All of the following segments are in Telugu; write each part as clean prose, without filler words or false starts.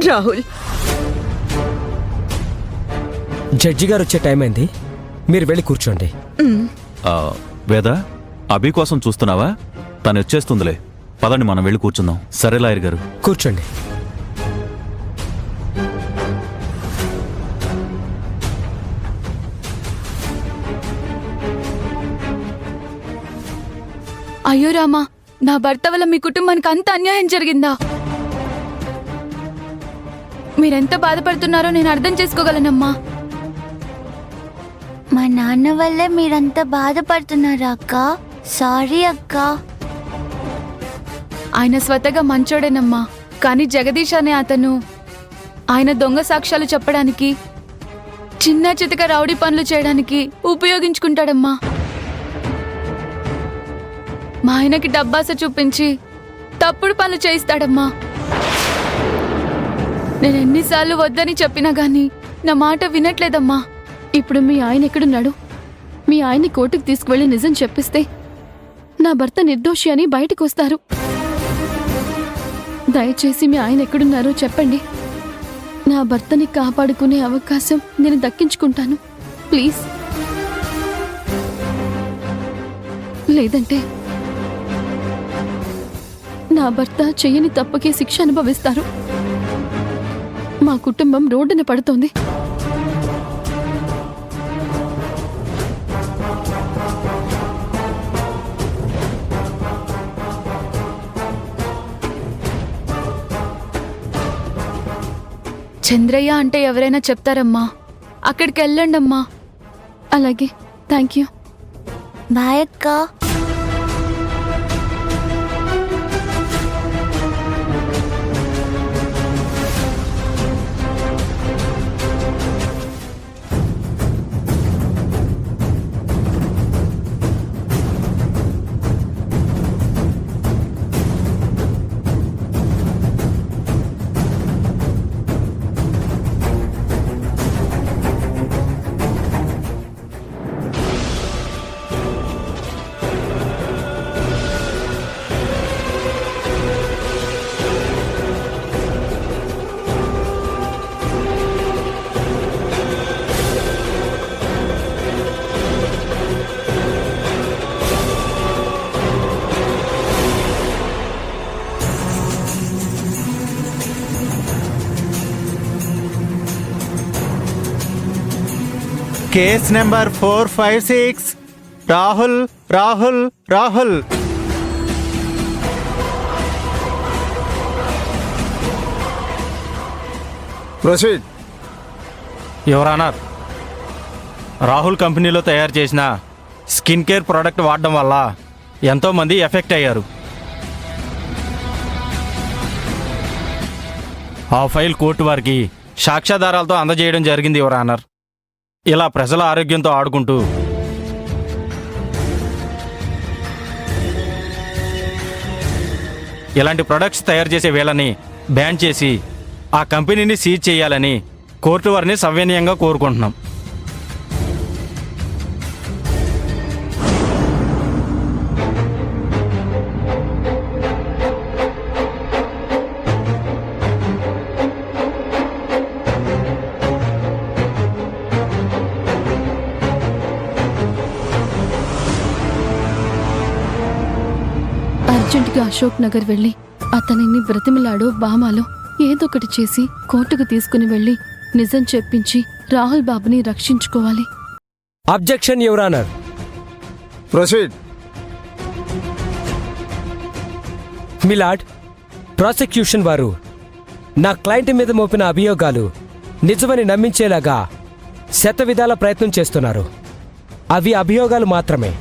రాహుల్, జడ్జి గారు వచ్చే టైం అయింది, మీరు వెళ్ళి కూర్చోండి. వేద, అభి కోసం చూస్తున్నావా? తను వచ్చేస్తుందిలే, పదండి మనం వెళ్ళి కూర్చుందాం. సరే లాయర్ గారు. కూర్చోండి. అయ్యో రామా, నా భర్త వల్ల మీ కుటుంబానికి అంత అన్యాయం జరిగిందా? మీరెంత బాధపడుతున్నారో నేను అర్థం చేసుకోగలనమ్మా. మా నాన్న వల్లే మీరంత బాధపడుతున్నారా అక్క? సారీ అక్క. ఆయన స్వతగా మంచోడేనమ్మా, కానీ జగదీష్ అనే అతను ఆయన దొంగ సాక్ష్యాలు చెప్పడానికి, చిన్న చితక రౌడీ పనులు చేయడానికి ఉపయోగించుకుంటాడమ్మా. మా ఆయనకి డబ్బాస చూపించి తప్పుడు పనులు చేయిస్తాడమ్మా. నేను ఎన్నిసార్లు వద్దని చెప్పినా గానీ నా మాట వినట్లేదమ్మా. ఇప్పుడు మీ ఆయన ఎక్కడున్నాడు? మీ ఆయన్ని కోర్టుకు తీసుకువెళ్ళి నిజం చెప్పిస్తే నా భర్త నిర్దోషి అని బయటకు వస్తారు. దయచేసి మీ ఆయన ఎక్కడున్నారో చెప్పండి. నా భర్తని కాపాడుకునే అవకాశం నేను దక్కించుకుంటాను, ప్లీజ్. లేదంటే నా భర్త చెయ్యని తప్పుకే శిక్ష అనుభవిస్తారు. మా కుటుంబం రోడ్డున పడుతోంది. చంద్రయ్య అంటే ఎవరైనా చెప్తారమ్మా, అక్కడికి వెళ్ళండమ్మా. అలాగే, థ్యాంక్ యూ. బాయ్ అక్క. Case number 456 Rahul Rahul Rahul. Proceed. Your honour, Rahul కంపెనీలో తయారు చేసిన స్కిన్ కేర్ ప్రోడక్ట్ వాడడం వల్ల ఎంతోమంది ఎఫెక్ట్ అయ్యారు. ఆ ఫైల్ కోర్టు వారికి సాక్ష్యాధారాలతో అందజేయడం జరిగింది యువర్ ఆనర్. ఇలా ప్రజల ఆరోగ్యంతో ఆడుకుంటూ ఇలాంటి ప్రొడక్ట్స్ తయారు చేసే వీళ్ళని బ్యాన్ చేసి ఆ కంపెనీని సీజ్ చేయాలని కోర్టు వారిని సవినయంగా కోరుకుంటున్నాం. అర్జెంటుగా అశోక్ నగర్ వెళ్ళి అతనిని బ్రతిమిలాడో బామాలో ఏదో ఒకటి చేసి కోర్టుకు తీసుకుని వెళ్ళి నిజం చెప్పించి రాహుల్ బాబుని రక్షించుకోవాలి. Objection your honour. Proceed. My lord, prosecution వారు నా క్లయింట్ మీద మోపిన అభియోగాలు నిజమని నమ్మించేలాగా శతవిధాల ప్రయత్నం చేస్తున్నారు. అవి అభియోగాలు మాత్రమే.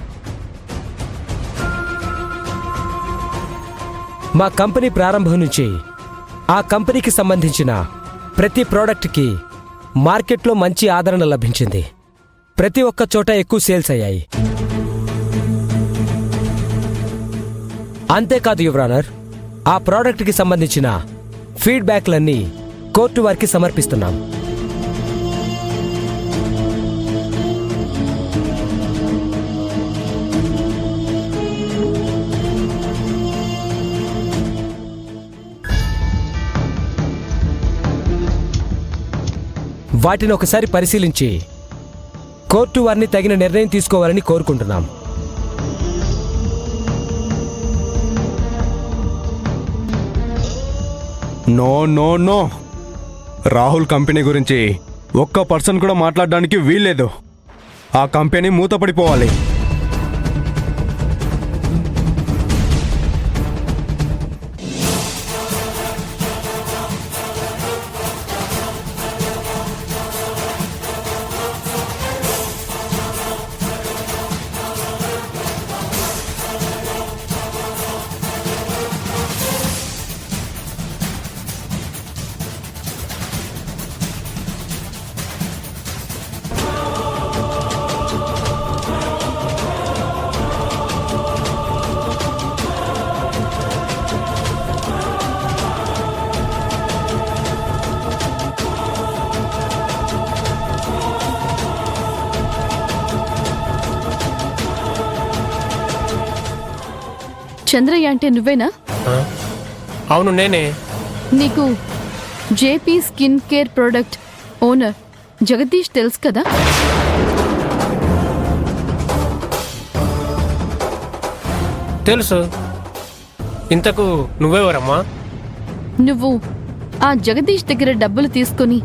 మా కంపెనీ ప్రారంభం నుంచి ఆ కంపెనీకి సంబంధించిన ప్రతి ప్రోడక్ట్కి మార్కెట్లో మంచి ఆదరణ లభించింది. ప్రతి ఒక్క చోట ఎక్కువ సేల్స్ అయ్యాయి. అంతేకాదు యువర్ ఆనర్, ఆ ప్రోడక్ట్కి సంబంధించిన ఫీడ్బ్యాక్లన్నీ కోర్టు వారికి సమర్పిస్తున్నాం. వాటిని ఒకసారి పరిశీలించి కోర్టు వారిని తగిన నిర్ణయం తీసుకోవాలని కోరుకుంటున్నాం. No no no, Rahul company గురించి ఒక్క పర్సన్ కూడా మాట్లాడడానికి వీల్లేదు. ఆ కంపెనీ మూతపడిపోవాలి. చంద్రయ్య అంటే నువ్వేనా? అవును నేనే. నీకు JP skin care product owner Jagadish తెలుసు కదా? తెలుసు. ఇంతకు నువ్వెవరమ్మా? నువ్వు ఆ జగదీష్ దగ్గర డబ్బులు తీసుకుని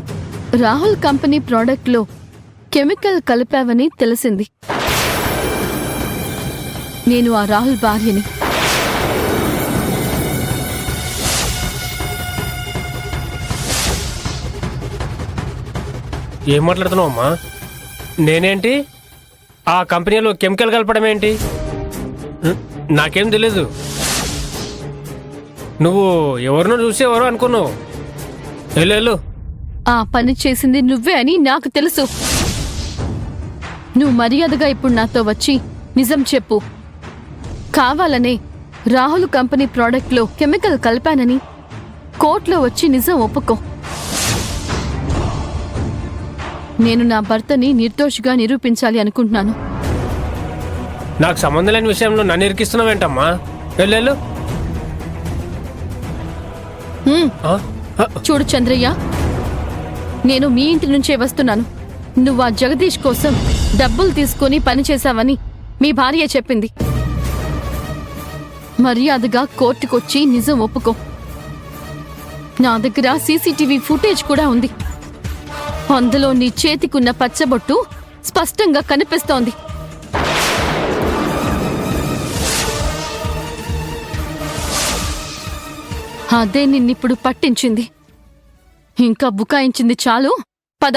రాహుల్ కంపెనీ ప్రోడక్ట్లో కెమికల్ కలిపావని తెలిసింది. నేను ఆ రాహుల్ భార్యని. ఏం మాట్లాడుతున్నావు అమ్మా? నేనేంటి ఆ కంపెనీలో కెమికల్ కలపడం ఏంటి? నాకేం తెలీదు. నువ్వు ఎవరినో చూసి ఎవరో అనుకున్నావు. వెళ్ళు. ఆ పని చేసింది నువ్వే అని నాకు తెలుసు. నువ్వు మర్యాదగా ఇప్పుడు నాతో వచ్చి నిజం చెప్పు. కావాలనే రాహుల్ కంపెనీ ప్రోడక్ట్లో కెమికల్ కలిపానని కోర్టులో వచ్చి నిజం ఒప్పుకో. నేను నా భర్తని నిర్దోషిగా నిరూపించాలి అనుకుంటున్నాను. నాకు సంబంధం లేని విషయంలో నన్ను ఇరికిస్తున్నావేంటమ్మా? వెళ్ళు. చూడు చంద్రయ్య, నేను మీ ఇంటి నుంచే వస్తున్నాను. నువ్వు ఆ జగదీష్ కోసం డబ్బులు తీసుకొని పనిచేశావని మీ భార్య చెప్పింది. మర్యాదగా కోర్టుకొచ్చి నిజం ఒప్పుకో. నా దగ్గర సీసీటీవీ ఫుటేజ్ కూడా ఉంది. అందులో నీ చేతికున్న పచ్చబొట్టు స్పష్టంగా కనిపిస్తోంది. అదే నిన్నిప్పుడు పట్టించింది. ఇంకా బుకాయించింది చాలు. పద.